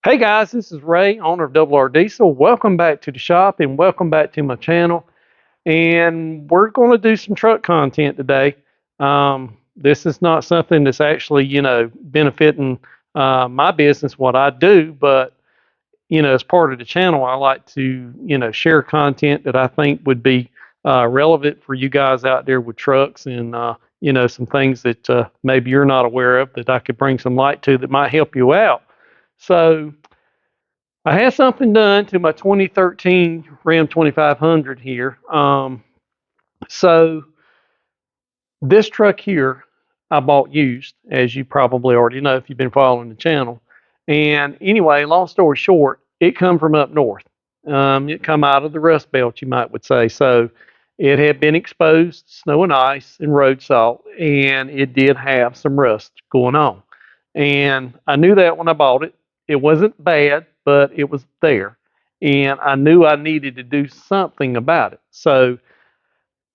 Hey guys, this is Ray, owner of Double R Diesel. Welcome back to the shop and welcome back to my channel. And we're going to do some truck content today. This is not something that's actually, benefiting my business, what I do, but, as part of the channel, I like to, share content that I think would be relevant for you guys out there with trucks and, some things that maybe you're not aware of that I could bring some light to that might help you out. So, I had something done to my 2013 Ram 2500 here. So this truck here I bought used, as you probably already know if you've been following the channel. And anyway, long story short, it come from up north. It come out of the Rust Belt, you might would say. So it had been exposed to snow and ice and road salt, and it did have some rust going on. And I knew that when I bought it. It wasn't bad, but it was there. And I knew I needed to do something about it. So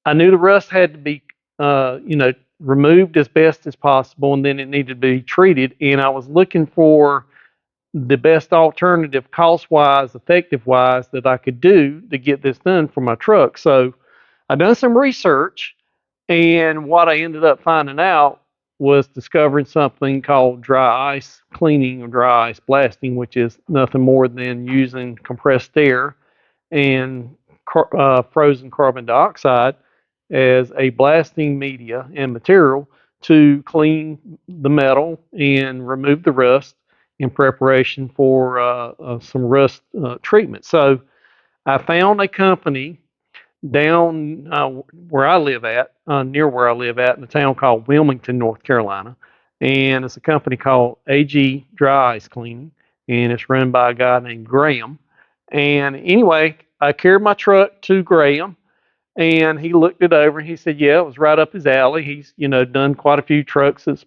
I knew the rust had to be, removed as best as possible, and then it needed to be treated. And I was looking for the best alternative, cost-wise, effective-wise, that I could do to get this done for my truck. So I done some research, and what I ended up finding out was discovering something called dry ice cleaning or dry ice blasting, which is nothing more than using compressed air and frozen carbon dioxide as a blasting media and material to clean the metal and remove the rust in preparation for some rust treatment. So I found a company down where I live at, near where I live at, in a town called Wilmington, North Carolina. And it's a company called AG Dry Ice Cleaning, and it's run by a guy named Graham. And anyway, I carried my truck to Graham, and he looked it over and he said, yeah, it was right up his alley. He's, done quite a few trucks that's,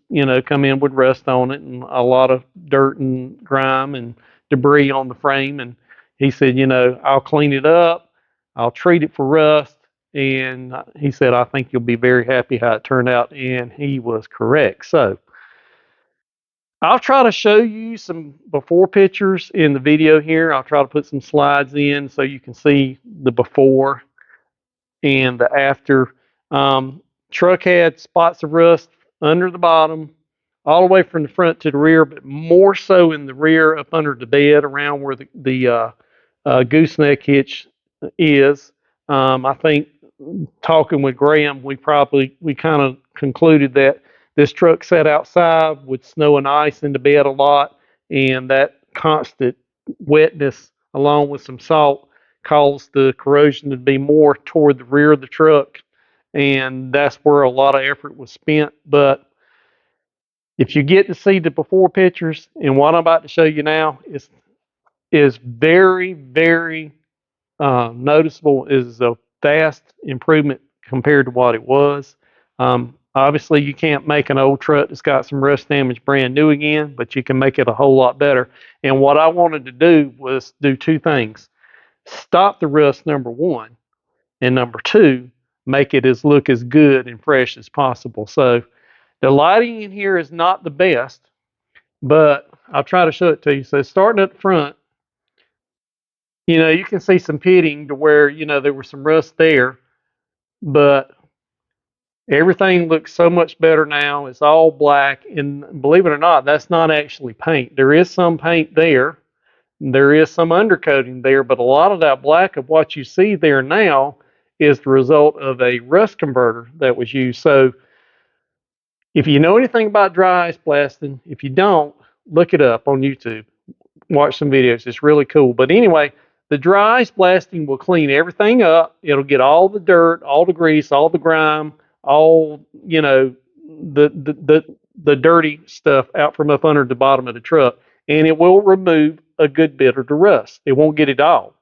come in with rust on it and a lot of dirt and grime and debris on the frame. And he said, I'll clean it up. I'll treat it for rust. And he said, I think you'll be very happy how it turned out. And he was correct. So I'll try to show you some before pictures in the video here. I'll try to put some slides in so you can see the before and the after. Truck had spots of rust under the bottom, all the way from the front to the rear, but more so in the rear, up under the bed, around where the gooseneck hitch is. I think talking with Graham, we kind of concluded that this truck sat outside with snow and ice in the bed a lot, and that constant wetness, along with some salt, caused the corrosion to be more toward the rear of the truck, and that's where a lot of effort was spent. But if you get to see the before pictures and what I'm about to show you now is very, very noticeable. Is a vast improvement compared to what it was. Obviously, you can't make an old truck that's got some rust damage brand new again, but you can make it a whole lot better. And what I wanted to do was do two things: stop the rust, number one, and number two, make it look as good and fresh as possible. So the lighting in here is not the best, but I'll try to show it to you. So starting at the front, you can see some pitting to where, there was some rust there, but everything looks so much better now. It's all black, and believe it or not, that's not actually paint. There is some paint there. There is some undercoating there, but a lot of that black of what you see there now is the result of a rust converter that was used. So if you know anything about dry ice blasting, if you don't, look it up on YouTube. Watch some videos. It's really cool. But anyway, the dry ice blasting will clean everything up. It'll get all the dirt, all the grease, all the grime, all the dirty stuff out from up under the bottom of the truck, and it will remove a good bit of the rust. It won't get it all.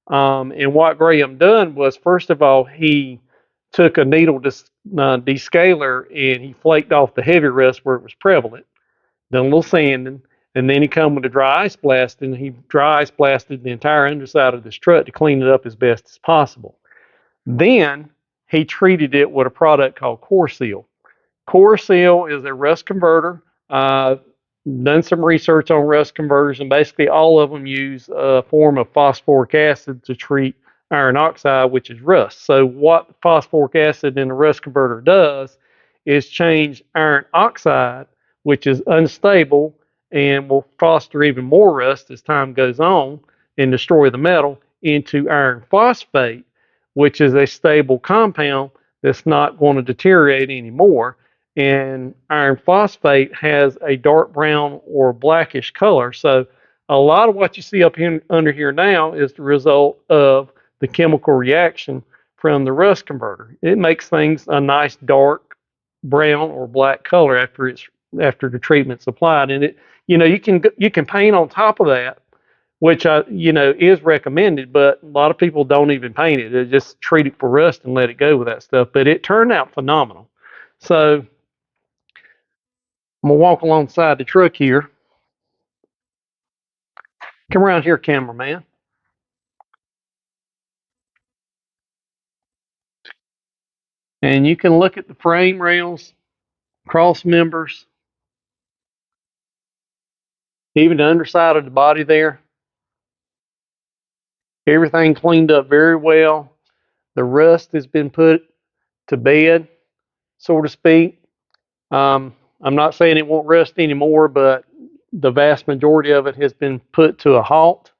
And what Graham done was, first of all, he took a needle descaler and he flaked off the heavy rust where it was prevalent, done a little sanding, and then he come with a dry ice blast, and he dry ice blasted the entire underside of this truck to clean it up as best as possible. Then he treated it with a product called Core Seal. Core Seal is a rust converter. done some research on rust converters, and basically all of them use a form of phosphoric acid to treat iron oxide, which is rust. So what phosphoric acid in a rust converter does is change iron oxide, which is unstable and will foster even more rust as time goes on and destroy the metal, into iron phosphate, which is a stable compound that's not going to deteriorate anymore. And iron phosphate has a dark brown or blackish color. So a lot of what you see up here under here now is the result of the chemical reaction from the rust converter. It makes things a nice dark brown or black color after the treatment's applied. And it, you can paint on top of that, which is recommended, but a lot of people don't even paint it. They just treat it for rust and let it go with that stuff. But it turned out phenomenal. So I'm gonna walk alongside the truck here. Come around here, cameraman, and you can look at the frame rails, cross members, even the underside of the body there. Everything cleaned up very well. The rust has been put to bed, so to speak. I'm not saying it won't rust anymore, but the vast majority of it has been put to a halt,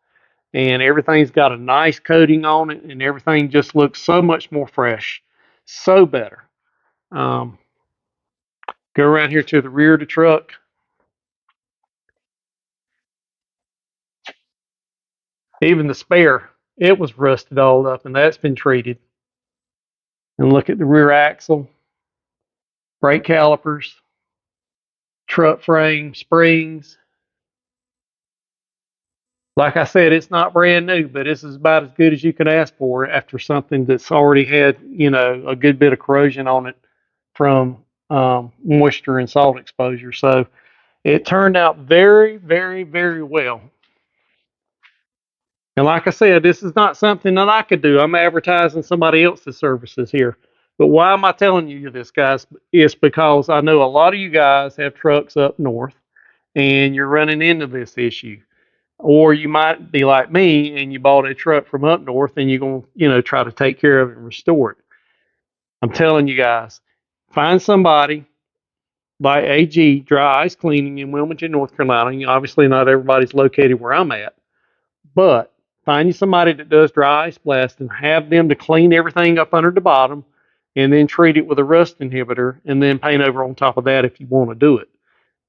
and everything's got a nice coating on it, and everything just looks so much more fresh, so better. Um, Go around here to the rear of the truck. Even the spare, it was rusted all up, and that's been treated. And look at the rear axle, brake calipers, truck frame, springs. Like I said, it's not brand new, but this is about as good as you can ask for after something that's already had, a good bit of corrosion on it from moisture and salt exposure. So it turned out very, very, very well. And like I said, this is not something that I could do. I'm advertising somebody else's services here. But why am I telling you this, guys? It's because I know a lot of you guys have trucks up north and you're running into this issue. Or you might be like me and you bought a truck from up north and you're going to, try to take care of it and restore it. I'm telling you guys, find somebody like AG Dry Ice Cleaning in Wilmington, North Carolina. Obviously, not everybody's located where I'm at, but find you somebody that does dry ice blast and have them to clean everything up under the bottom and then treat it with a rust inhibitor and then paint over on top of that if you want to do it.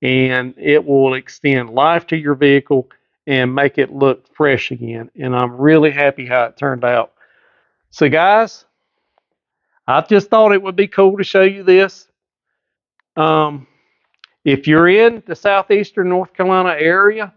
And it will extend life to your vehicle and make it look fresh again. And I'm really happy how it turned out. So, guys, I just thought it would be cool to show you this. Um, if you're in the southeastern North Carolina area,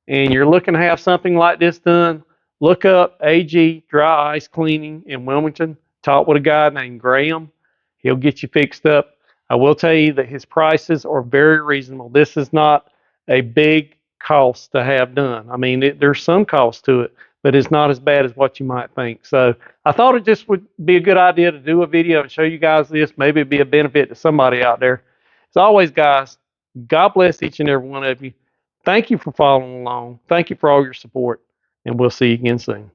and you're looking to have something like this done, look up AG Dry Ice Cleaning in Wilmington. Talk with a guy named Graham. He'll get you fixed up. I will tell you that his prices are very reasonable. This is not a big cost to have done. I mean, there's some cost to it, but it's not as bad as what you might think. So I thought it just would be a good idea to do a video and show you guys this. Maybe it'd be a benefit to somebody out there. As always, guys, God bless each and every one of you. Thank you for following along. Thank you for all your support, and we'll see you again soon.